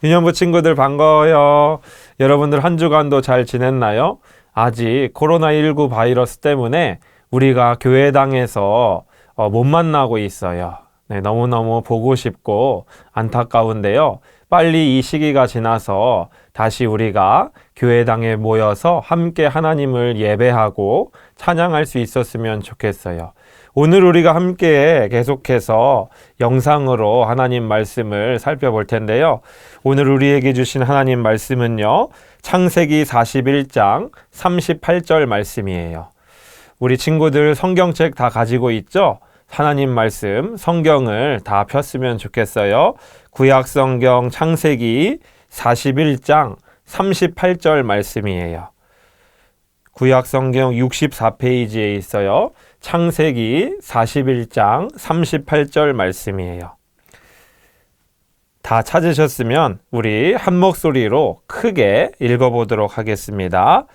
유년부 친구들 반가워요. 여러분들 한 주간도 잘 지냈나요? 아직 코로나19 바이러스 때문에 우리가 교회당에서 못 만나고 있어요. 네, 너무너무 보고 싶고 안타까운데요. 빨리 이 시기가 지나서 다시 우리가 교회당에 모여서 함께 하나님을 예배하고 찬양할 수 있었으면 좋겠어요. 오늘 우리가 함께 계속해서 영상으로 하나님 말씀을 살펴볼 텐데요. 오늘 우리에게 주신 하나님 말씀은요, 창세기 41장 38절 말씀이에요. 우리 친구들 성경책 다 가지고 있죠? 하나님 말씀, 성경을 다 폈으면 좋겠어요. 구약 성경 창세기 41장 38절 말씀이에요. 구약 성경 64페이지에 있어요. 창세기 41장 38절 말씀이에요. 다 찾으셨으면 우리 한 목소리로 크게 읽어보도록 하겠습니다.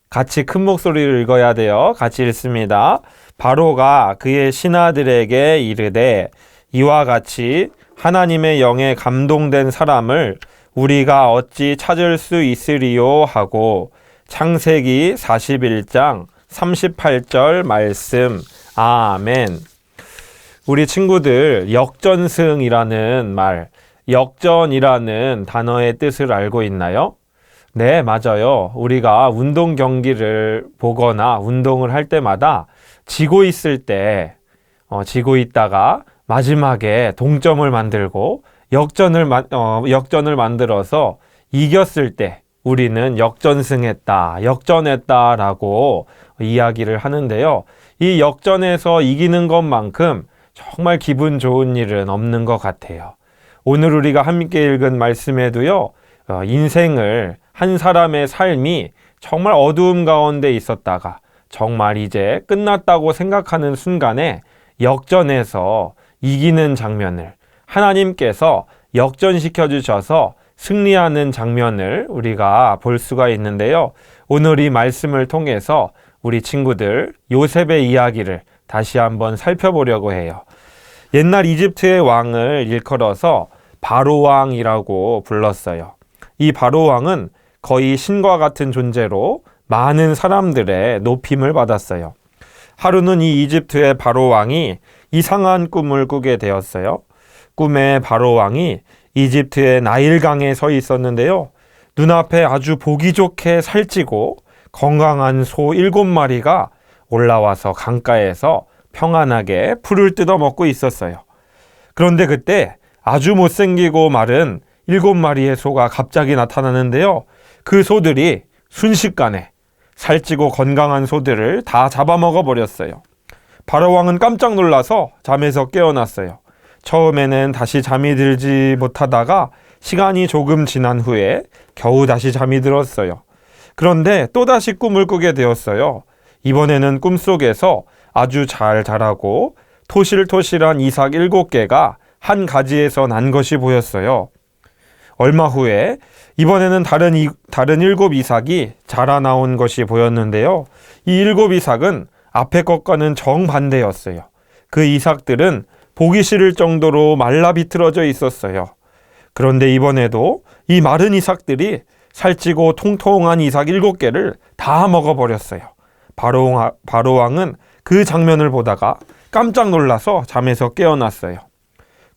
같이 큰 목소리로 읽어야 돼요. 같이 읽습니다. 바로가 그의 신하들에게 이르되 이와 같이 하나님의 영에 감동된 사람을 우리가 어찌 찾을 수 있으리요 하고 창세기 41장 38절 말씀. 아멘. 우리 친구들 역전승이라는 말, 역전이라는 단어의 뜻을 알고 있나요? 네, 맞아요. 우리가 운동 경기를 보거나 운동을 할 때마다 지고 있을 때, 지고 있다가 마지막에 동점을 만들고 역전을 만들어서 이겼을 때 우리는 역전승했다, 역전했다라고 이야기를 하는데요. 이 역전에서 이기는 것만큼 정말 기분 좋은 일은 없는 것 같아요. 오늘 우리가 함께 읽은 말씀에도요, 인생을 한 사람의 삶이 정말 어두움 가운데 있었다가 정말 이제 끝났다고 생각하는 순간에 역전해서 이기는 장면을 하나님께서 역전시켜 주셔서 승리하는 장면을 우리가 볼 수가 있는데요. 오늘 이 말씀을 통해서 우리 친구들 요셉의 이야기를 다시 한번 살펴보려고 해요. 옛날 이집트의 왕을 일컬어서 바로왕이라고 불렀어요. 이 바로왕은 거의 신과 같은 존재로 많은 사람들의 높임을 받았어요. 하루는 이 이집트의 바로왕이 이상한 꿈을 꾸게 되었어요. 꿈에 바로왕이 이집트의 나일강에 서 있었는데요. 눈앞에 아주 보기 좋게 살찌고 건강한 소 7마리가 올라와서 강가에서 평안하게 풀을 뜯어 먹고 있었어요. 그런데 그때 아주 못생기고 마른 7마리의 소가 갑자기 나타나는데요. 그 소들이 순식간에 살찌고 건강한 소들을 다 잡아먹어 버렸어요. 바로왕은 깜짝 놀라서 잠에서 깨어났어요. 처음에는 다시 잠이 들지 못하다가 시간이 조금 지난 후에 겨우 다시 잠이 들었어요. 그런데 또다시 꿈을 꾸게 되었어요. 이번에는 꿈속에서 아주 잘 자라고 토실토실한 이삭 7개가 한 가지에서 난 것이 보였어요. 얼마 후에 이번에는 다른 7 이삭이 자라나온 것이 보였는데요. 이 7 이삭은 앞의 것과는 정반대였어요. 그 이삭들은 보기 싫을 정도로 말라 비틀어져 있었어요. 그런데 이번에도 이 마른 이삭들이 살찌고 통통한 이삭 7개를 다 먹어버렸어요. 바로왕은 그 장면을 보다가 깜짝 놀라서 잠에서 깨어났어요.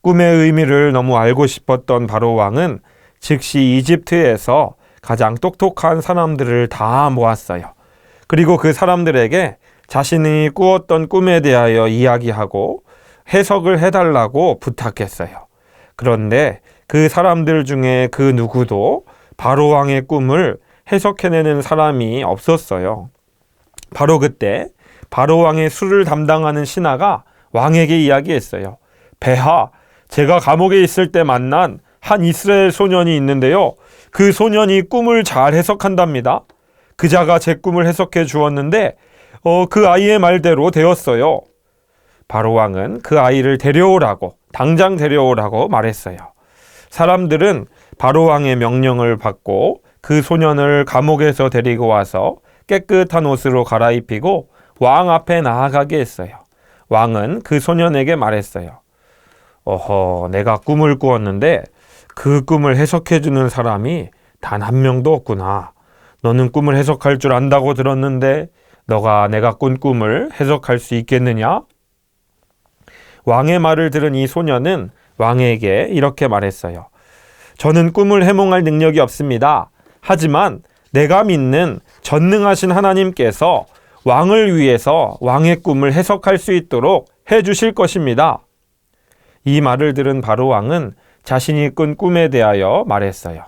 꿈의 의미를 너무 알고 싶었던 바로왕은 즉시 이집트에서 가장 똑똑한 사람들을 다 모았어요. 그리고 그 사람들에게 자신이 꾸었던 꿈에 대하여 이야기하고 해석을 해달라고 부탁했어요. 그런데 그 사람들 중에 그 누구도 바로왕의 꿈을 해석해내는 사람이 없었어요. 바로 그때 바로왕의 수를 담당하는 신하가 왕에게 이야기했어요. 폐하, 제가 감옥에 있을 때 만난 한 이스라엘 소년이 있는데요. 그 소년이 꿈을 잘 해석한답니다. 그자가 제 꿈을 해석해 주었는데 그 아이의 말대로 되었어요. 바로왕은 그 아이를 당장 데려오라고 말했어요. 사람들은 바로왕의 명령을 받고 그 소년을 감옥에서 데리고 와서 깨끗한 옷으로 갈아입히고 왕 앞에 나아가게 했어요. 왕은 그 소년에게 말했어요. 내가 꿈을 꾸었는데 그 꿈을 해석해주는 사람이 단 한 명도 없구나. 너는 꿈을 해석할 줄 안다고 들었는데 너가 내가 꾼 꿈을 해석할 수 있겠느냐? 왕의 말을 들은 이 소년은 왕에게 이렇게 말했어요. 저는 꿈을 해몽할 능력이 없습니다. 하지만 내가 믿는 전능하신 하나님께서 왕을 위해서 왕의 꿈을 해석할 수 있도록 해주실 것입니다. 이 말을 들은 바로 왕은 자신이 꾼 꿈에 대하여 말했어요.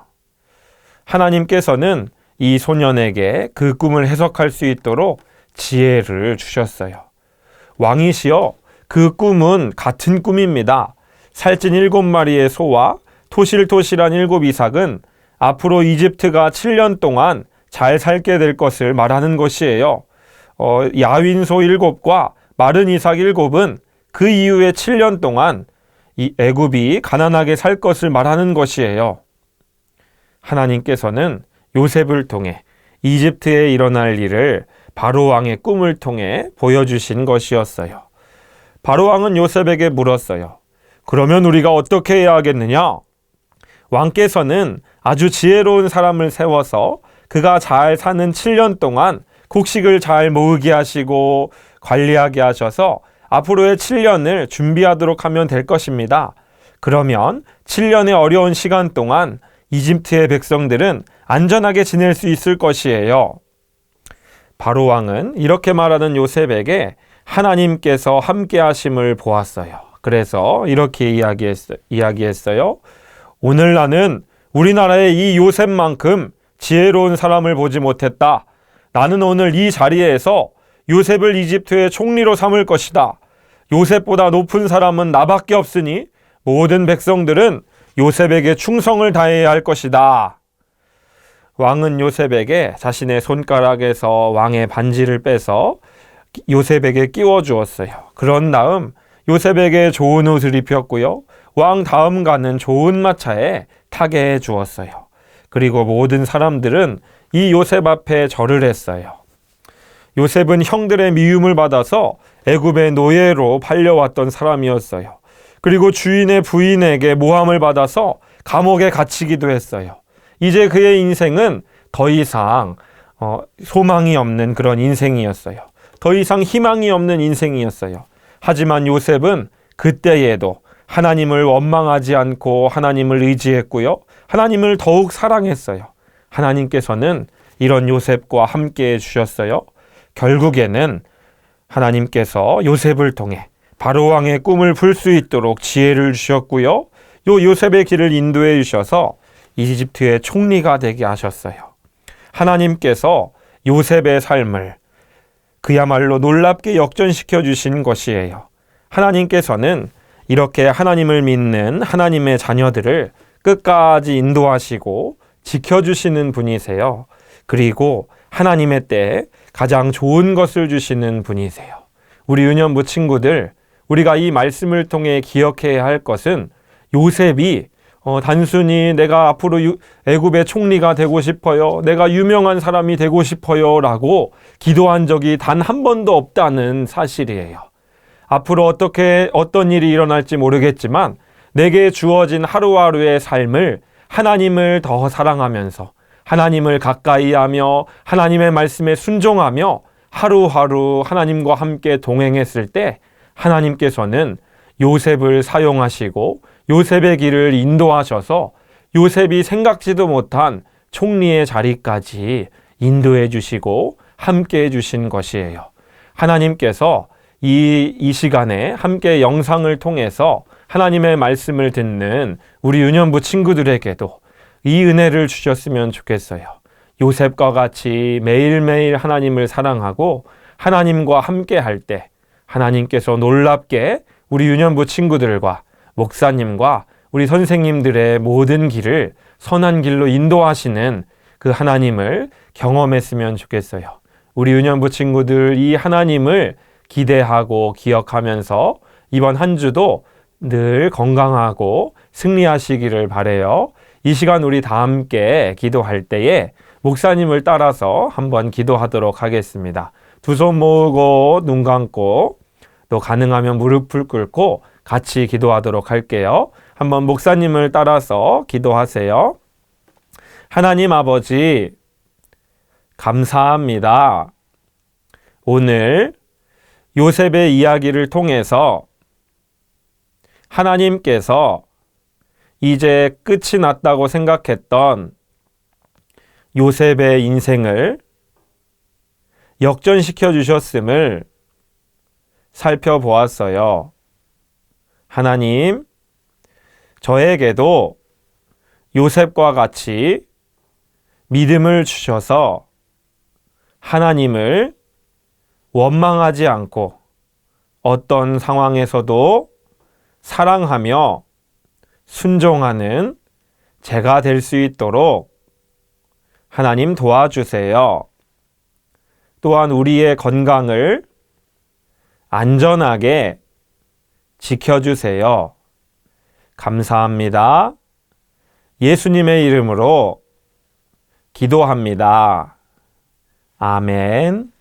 하나님께서는 이 소년에게 그 꿈을 해석할 수 있도록 지혜를 주셨어요. 왕이시여, 그 꿈은 같은 꿈입니다. 살찐 7마리의 소와 토실토실한 7 이삭은 앞으로 이집트가 7년 동안 잘 살게 될 것을 말하는 것이에요. 야윈소 7과 마른 이삭 7은 그 이후에 7년 동안 이 애굽이 가난하게 살 것을 말하는 것이에요. 하나님께서는 요셉을 통해 이집트에 일어날 일을 바로 왕의 꿈을 통해 보여주신 것이었어요. 바로 왕은 요셉에게 물었어요. 그러면 우리가 어떻게 해야 하겠느냐? 왕께서는 아주 지혜로운 사람을 세워서 그가 잘 사는 7년 동안 곡식을 잘 모으게 하시고 관리하게 하셔서 앞으로의 7년을 준비하도록 하면 될 것입니다. 그러면 7년의 어려운 시간 동안 이집트의 백성들은 안전하게 지낼 수 있을 것이에요. 바로 왕은 이렇게 말하는 요셉에게 하나님께서 함께 하심을 보았어요. 그래서 이렇게 이야기했어요. 오늘 나는 우리나라의 이 요셉만큼 지혜로운 사람을 보지 못했다. 나는 오늘 이 자리에서 요셉을 이집트의 총리로 삼을 것이다. 요셉보다 높은 사람은 나밖에 없으니 모든 백성들은 요셉에게 충성을 다해야 할 것이다. 왕은 요셉에게 자신의 손가락에서 왕의 반지를 빼서 요셉에게 끼워 주었어요. 그런 다음 요셉에게 좋은 옷을 입혔고요. 왕 다음 가는 좋은 마차에 타게 해 주었어요. 그리고 모든 사람들은 이 요셉 앞에 절을 했어요. 요셉은 형들의 미움을 받아서 애굽의 노예로 팔려왔던 사람이었어요. 그리고 주인의 부인에게 모함을 받아서 감옥에 갇히기도 했어요. 이제 그의 인생은 더 이상 소망이 없는 그런 인생이었어요. 더 이상 희망이 없는 인생이었어요. 하지만 요셉은 그때에도 하나님을 원망하지 않고 하나님을 의지했고요. 하나님을 더욱 사랑했어요. 하나님께서는 이런 요셉과 함께 해주셨어요. 결국에는 하나님께서 요셉을 통해 바로 왕의 꿈을 풀 수 있도록 지혜를 주셨고요. 요 요셉의 길을 인도해 주셔서 이집트의 총리가 되게 하셨어요. 하나님께서 요셉의 삶을 그야말로 놀랍게 역전시켜 주신 것이에요. 하나님께서는 이렇게 하나님을 믿는 하나님의 자녀들을 끝까지 인도하시고 지켜주시는 분이세요. 그리고 하나님의 때에 가장 좋은 것을 주시는 분이세요. 우리 유년부 친구들, 우리가 이 말씀을 통해 기억해야 할 것은 요셉이 단순히 내가 앞으로 애굽의 총리가 되고 싶어요. 내가 유명한 사람이 되고 싶어요. 라고 기도한 적이 단 한 번도 없다는 사실이에요. 앞으로 어떤 일이 일어날지 모르겠지만 내게 주어진 하루하루의 삶을 하나님을 더 사랑하면서 하나님을 가까이 하며 하나님의 말씀에 순종하며 하루하루 하나님과 함께 동행했을 때 하나님께서는 요셉을 사용하시고 요셉의 길을 인도하셔서 요셉이 생각지도 못한 총리의 자리까지 인도해 주시고 함께 해 주신 것이에요. 하나님께서 이 시간에 함께 영상을 통해서 하나님의 말씀을 듣는 우리 유년부 친구들에게도 이 은혜를 주셨으면 좋겠어요. 요셉과 같이 매일매일 하나님을 사랑하고 하나님과 함께 할 때 하나님께서 놀랍게 우리 유년부 친구들과 목사님과 우리 선생님들의 모든 길을 선한 길로 인도하시는 그 하나님을 경험했으면 좋겠어요. 우리 유년부 친구들 이 하나님을 기대하고 기억하면서 이번 한 주도 늘 건강하고 승리하시기를 바라요. 이 시간 우리 다 함께 기도할 때에 목사님을 따라서 한번 기도하도록 하겠습니다. 두 손 모으고 눈 감고 또 가능하면 무릎을 꿇고 같이 기도하도록 할게요. 한번 목사님을 따라서 기도하세요. 하나님 아버지, 감사합니다. 오늘 요셉의 이야기를 통해서 하나님께서 이제 끝이 났다고 생각했던 요셉의 인생을 역전시켜 주셨음을 살펴보았어요. 하나님, 저에게도 요셉과 같이 믿음을 주셔서 하나님을 원망하지 않고 어떤 상황에서도 사랑하며 순종하는 제가 될 수 있도록 하나님 도와주세요. 또한 우리의 건강을 안전하게 지켜주세요. 감사합니다. 예수님의 이름으로 기도합니다. 아멘.